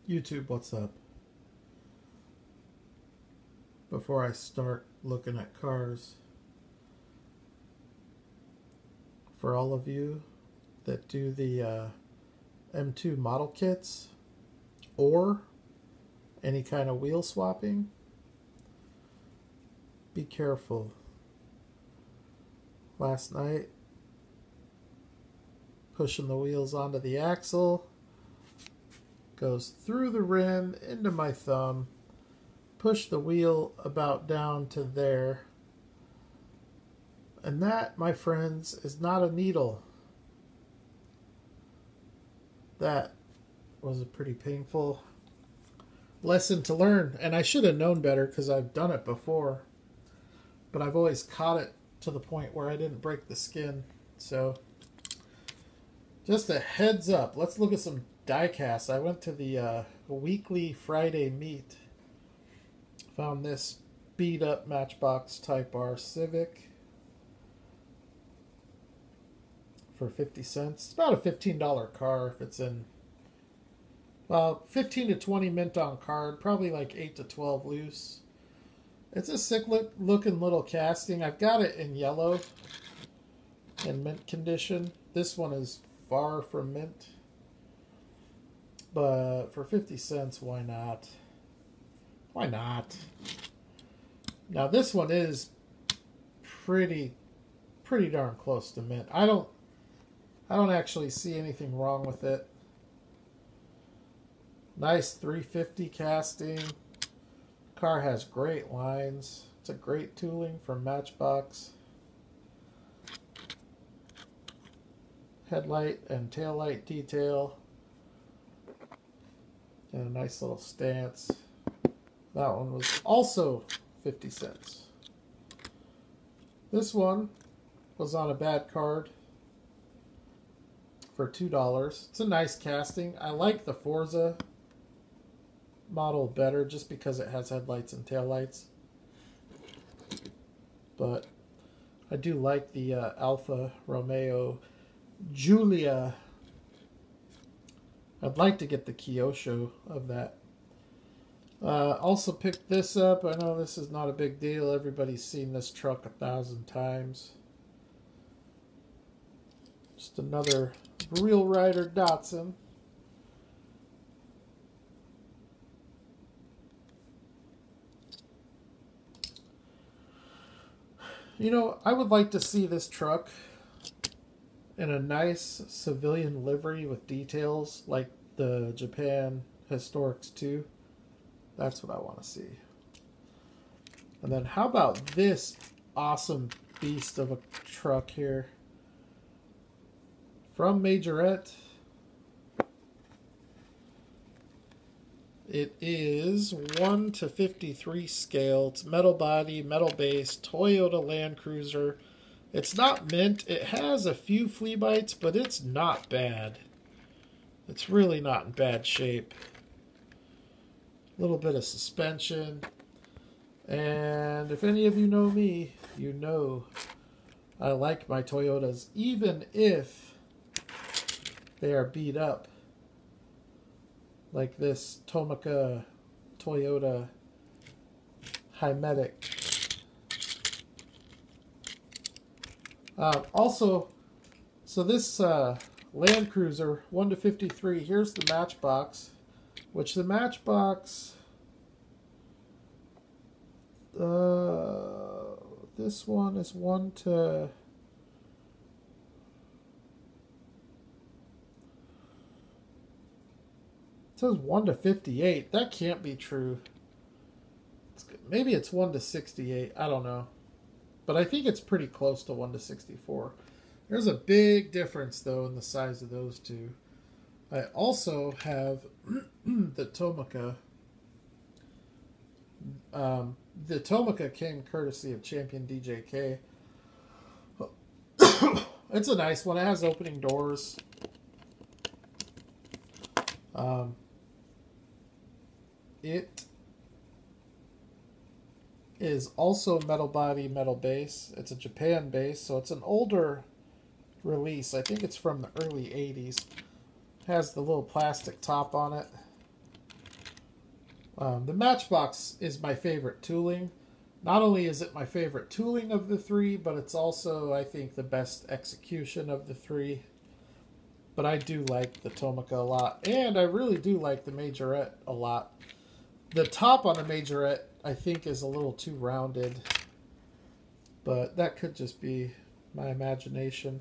YouTube, what's up? Before I start looking at cars, for all of you that do the M2 model kits or any kind of wheel swapping, be careful. Last night, pushing the wheels onto the axle, goes through the rim into my thumb, push the wheel about down to there, and that, my friends, is not a needle. That was a pretty painful lesson to learn, and I should have known better because I've done it before, but I've always caught it to the point where I didn't break the skin. So just a heads up, let's look at some die-casts. I went to the weekly Friday meet, found this beat up Matchbox Type R Civic for 50 cents. It's about a $15 car if it's in, well, 15 to 20 mint on card, probably like 8 to 12 loose. It's a sick looking little casting. I've got it in yellow in mint condition. This one is far from mint, but for 50 cents, why not? Why not? Now this one is pretty darn close to mint. I don't actually see anything wrong with it. Nice 350 casting. Car has great lines. It's a great tooling from Matchbox. Headlight and taillight detail. And a nice little stance. That one was also 50 cents. This one was on a bad card for $2. It's a nice casting. I like the Forza model better just because it has headlights and taillights. But I do like the Alfa Romeo Giulia. I'd like to get the Kyosho of that. Also picked this up. I know this is not a big deal. Everybody's seen this truck 1,000 times. Just another Real Rider Datsun. You know, I would like to see this truck in a nice civilian livery with details like the Japan Historics 2. That's what I want to see. And then how about this awesome beast of a truck here? From Majorette. It is 1 to 53 scale. It's metal body, metal base, Toyota Land Cruiser. It's not mint. It has a few flea bites, but it's not bad. It's really not in bad shape. A little bit of suspension. And if any of you know me, you know I like my Toyotas, even if they are beat up. Like this Tomica Toyota Hymetic. Also, so this Land Cruiser 1 to 53, here's the Matchbox, which the Matchbox, this one is 1 to, it says 1 to 58. That can't be true. Maybe it's 1 to 68. I don't know. But I think it's pretty close to 1 to 64. There's a big difference, though, in the size of those two. I also have the Tomica. The Tomica came courtesy of Champion DJK. It's a nice one. It has opening doors. It is also metal body, metal base. It's a Japan base, so it's an older release. I think it's from the early 80s. Has the little plastic top on it. The Matchbox is my favorite tooling. Not only is it my favorite tooling of the three, but it's also, I think, the best execution of the three. But I do like the Tomica a lot, and I really do like the Majorette a lot. The top on the Majorette, I think, is a little too rounded, but that could just be my imagination.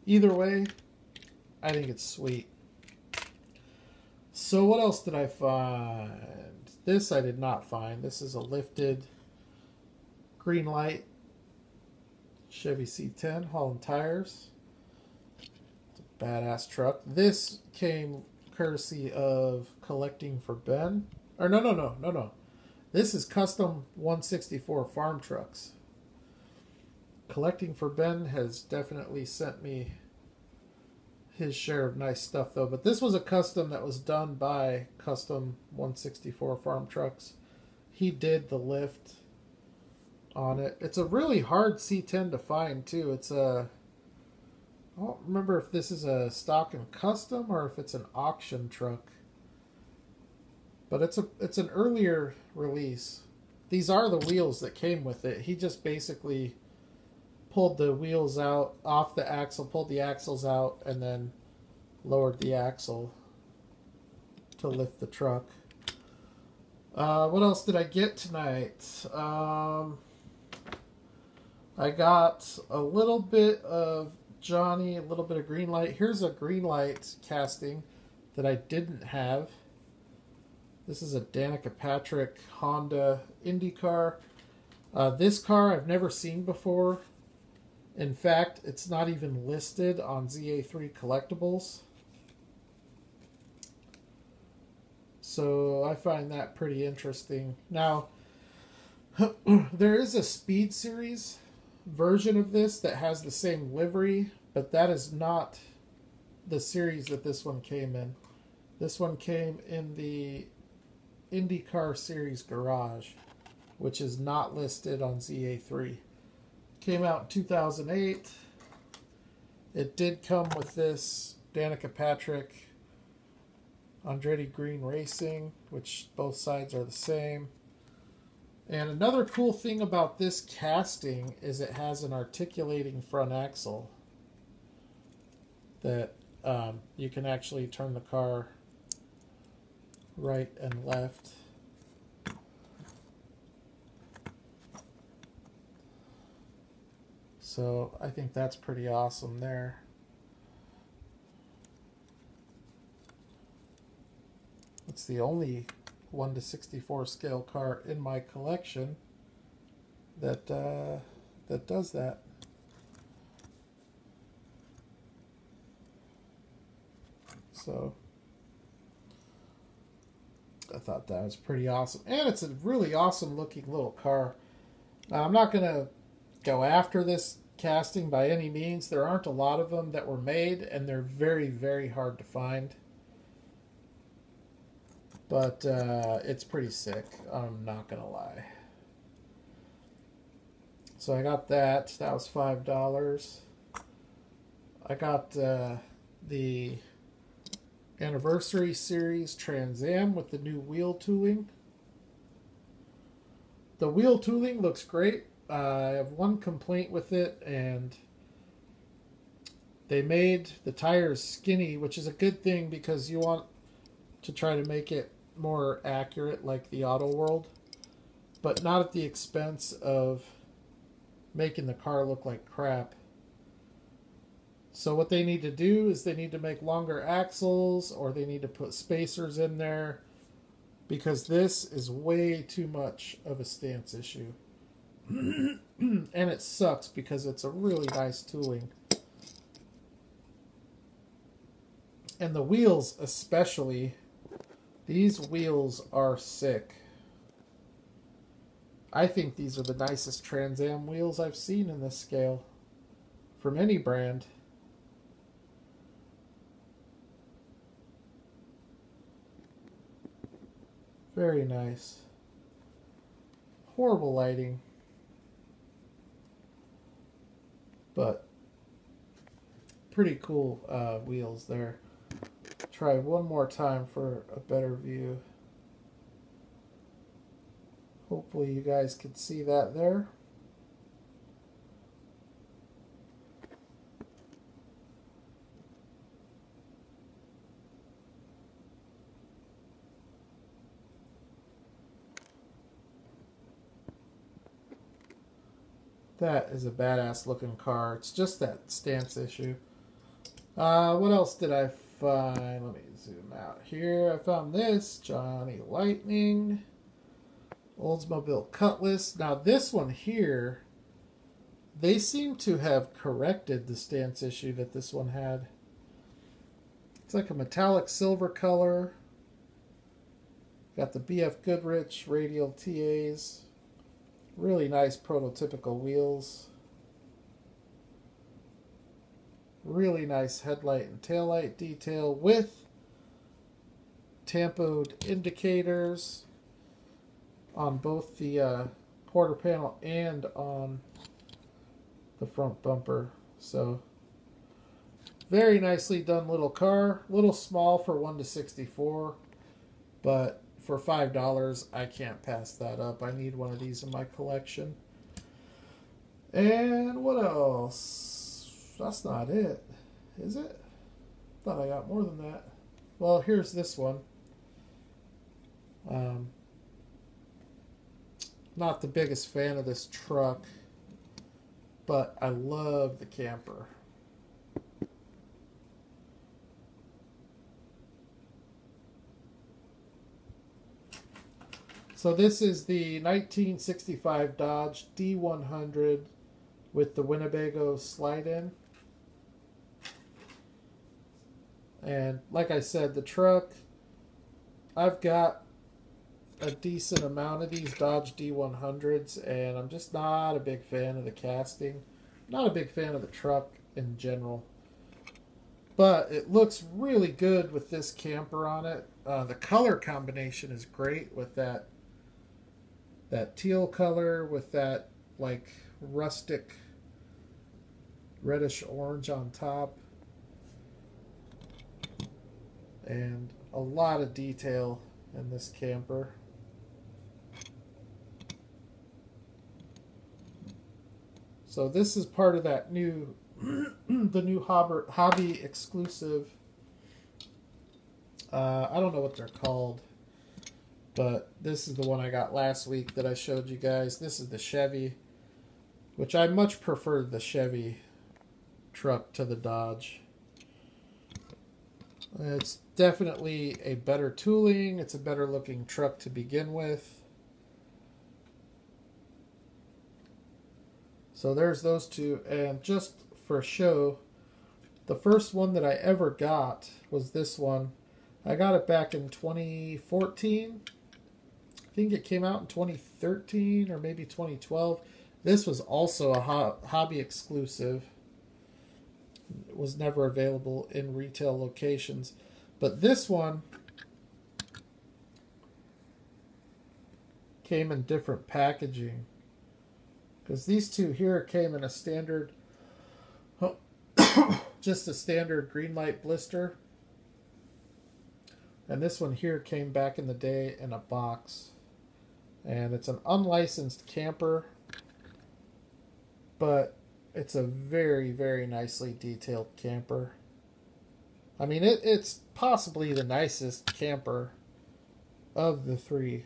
Either way, I think it's sweet. So what else did I find? This I did not find. This is a lifted green light Chevy C10 Holland tires. It's a badass truck. This came courtesy of Collecting for Ben. Or no. This is Custom 164 farm trucks. Collecting for Ben has definitely sent me his share of nice stuff, though. But this was a custom that was done by Custom 164 farm trucks. He did the lift on it. It's a really hard C10 to find, too. It's a... I don't remember if this is a stock and custom or if it's an auction truck. But it's an earlier release. These are the wheels that came with it. He just basically pulled the wheels out off the axle, pulled the axles out, and then lowered the axle to lift the truck. What else did I get tonight? I got a little bit of Johnny, a little bit of green light. Here's a green light casting that I didn't have. This is a Danica Patrick Honda IndyCar. This car I've never seen before. In fact, it's not even listed on ZA3 Collectibles. So I find that pretty interesting. Now, there is a Speed Series version of this that has the same livery, but that is not the series that this one came in. This one came in the IndyCar Series Garage, which is not listed on ZA3. Came out in 2008. It did come with this Danica Patrick Andretti Green Racing, which both sides are the same. And another cool thing about this casting is it has an articulating front axle that you can actually turn the car right and left. So I think that's pretty awesome there. It's the only 1/64 scale car in my collection that that does that. So I thought that was pretty awesome, and it's a really awesome looking little car. Now, I'm not gonna go after this casting by any means. There aren't a lot of them that were made, and they're very, very hard to find. But it's pretty sick. I'm not gonna lie. So I got that. That was $5. I got the Anniversary Series Trans Am with the new wheel tooling. The wheel tooling looks great. I have one complaint with it, and they made the tires skinny, which is a good thing because you want to try to make it more accurate like the Auto World, but not at the expense of making the car look like crap. So what they need to do is they need to make longer axles, or they need to put spacers in there, because this is way too much of a stance issue. And it sucks because it's a really nice tooling. And the wheels especially, these wheels are sick. I think these are the nicest Trans Am wheels I've seen in this scale from any brand. Very nice. Horrible lighting, but pretty cool wheels there. Try one more time for a better view. Hopefully you guys can see that there. That is a badass looking car. It's just that stance issue. What else did I find? Let me zoom out here. I found this. Johnny Lightning. Oldsmobile Cutlass. Now this one here, they seem to have corrected the stance issue that this one had. It's like a metallic silver color. Got the BF Goodrich radial TAs. Really nice prototypical wheels. Really nice headlight and taillight detail with tampoed indicators on both the quarter panel and on the front bumper. So very nicely done little car. A little small for 1 to 64, but for $5 I can't pass that up. I need one of these in my collection. And what else? That's not it, is it? Thought I got more than that. Well, here's this one. Not the biggest fan of this truck, but I love the camper. So this is the 1965 Dodge D100 with the Winnebago slide-in. And like I said, the truck, I've got a decent amount of these Dodge D100s, and I'm just not a big fan of the casting. Not a big fan of the truck in general. But it looks really good with this camper on it. The color combination is great with that teal color with that like rustic reddish orange on top. And a lot of detail in this camper. So this is part of that new, the new hobby exclusive. I don't know what they're called, but this is the one I got last week that I showed you guys. This is the Chevy, which I much prefer the Chevy truck to the Dodge. It's definitely a better tooling. It's a better looking truck to begin with. So there's those two. And just for show, the first one that I ever got was this one. I got it back in 2014. I think it came out in 2013 or maybe 2012. This was also a hobby exclusive. It was never available in retail locations. But this one came in different packaging. Because these two here came in a standard, just a standard green light blister. And this one here came back in the day in a box. And it's an unlicensed camper, but it's a very, very nicely detailed camper. I mean, it's possibly the nicest camper of the three.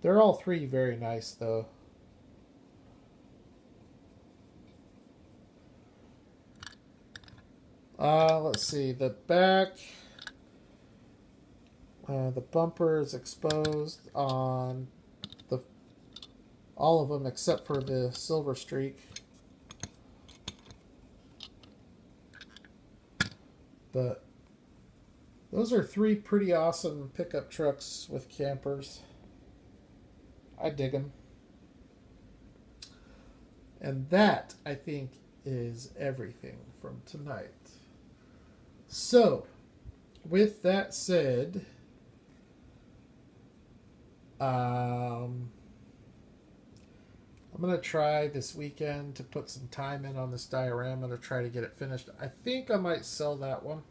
They're all three very nice, though. Let's see, the back, the bumper is exposed on all of them except for the silver streak. But those are three pretty awesome pickup trucks with campers. I dig them. And that, I think, is everything from tonight. So, with that said, I'm going to try this weekend to put some time in on this diorama to try to get it finished. I think I might sell that one.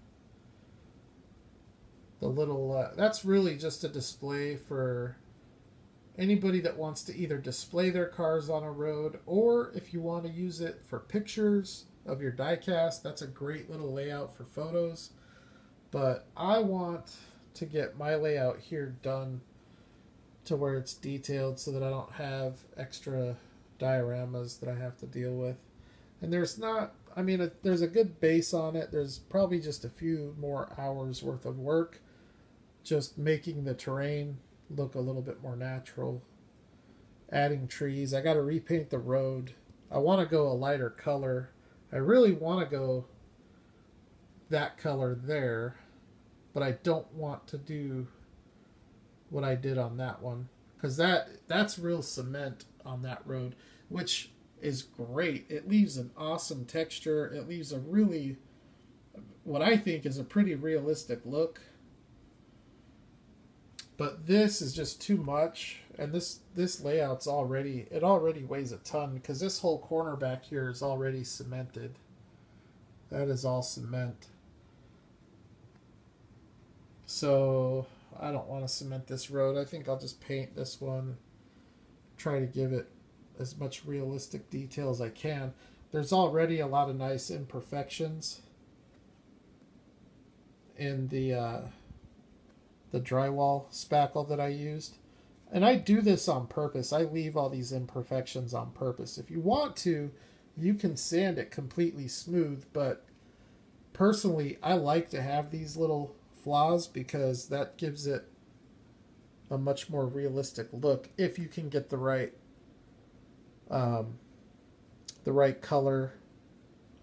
The little, that's really just a display for anybody that wants to either display their cars on a road, or if you want to use it for pictures of your diecast, that's a great little layout for photos. But I want to get my layout here done to where it's detailed so that I don't have extra dioramas that I have to deal with. And there's not, I mean, there's a good base on it. There's probably just a few more hours worth of work just making the terrain look a little bit more natural. Adding trees. I got to repaint the road. I want to go a lighter color. I really want to go that color there, but I don't want to do what I did on that one, because that's real cement on that road, which is great. It leaves an awesome texture. It leaves a really, what I think is a pretty realistic look. But this is just too much, and this layout's already weighs a ton, because this whole corner back here is already cemented. That is all cement. So I don't want to cement this road. I think I'll just paint this one, try to give it as much realistic detail as I can. There's already a lot of nice imperfections in the drywall spackle that I used. And I do this on purpose. I leave all these imperfections on purpose. If you want to, you can sand it completely smooth, but personally, I like to have these little flaws because that gives it a much more realistic look if you can get the right color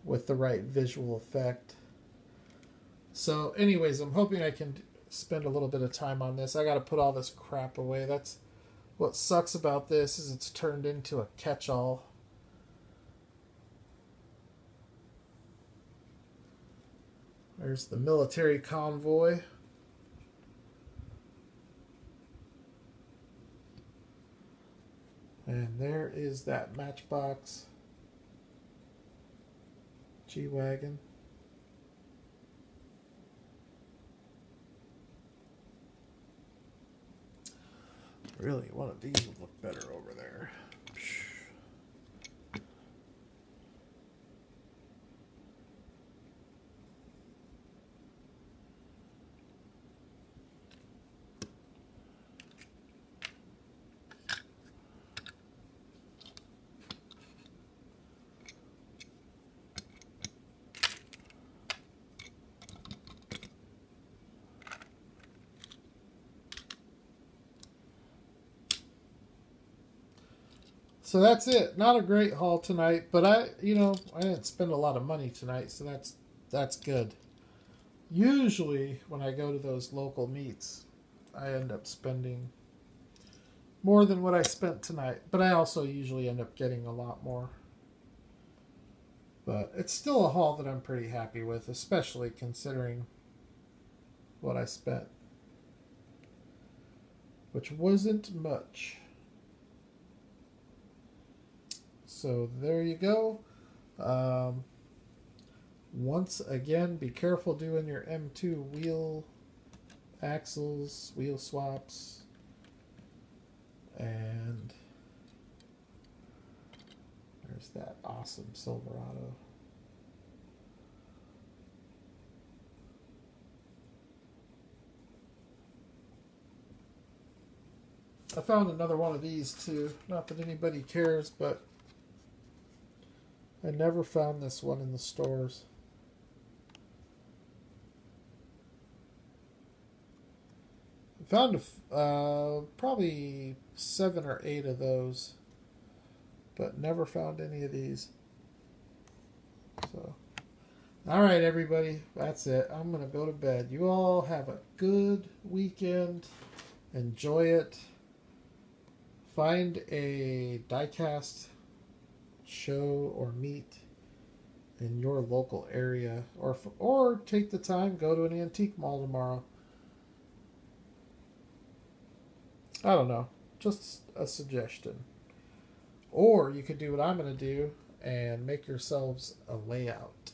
with the right visual effect. So anyways, I'm hoping I can spend a little bit of time on this. I got to put all this crap away. That's what sucks about this, is it's turned into a catch-all. There's the military convoy. And there is that Matchbox G-Wagon. Really, one of these would look better over there. So that's it. Not a great haul tonight, but I didn't spend a lot of money tonight, so that's good. Usually when I go to those local meets, I end up spending more than what I spent tonight, but I also usually end up getting a lot more. But it's still a haul that I'm pretty happy with, especially considering what I spent, which wasn't much. So there you go. Once again, be careful doing your M2 wheel axles, wheel swaps. And there's that awesome Silverado. I found another one of these too. Not that anybody cares, but I never found this one in the stores. I found probably 7 or 8 of those, but never found any of these. So, all right, everybody, that's it. I'm going to go to bed. You all have a good weekend. Enjoy it. Find a diecast show or meet in your local area, or take the time, go to an antique mall tomorrow. I don't know, just a suggestion. Or you could do what I'm going to do and make yourselves a layout.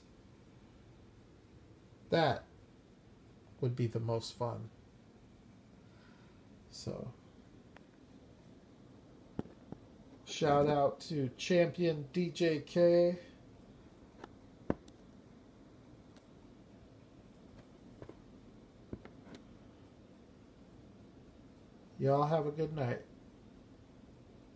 That would be the most fun. So Shout out to Champion DJK. Y'all have a good night.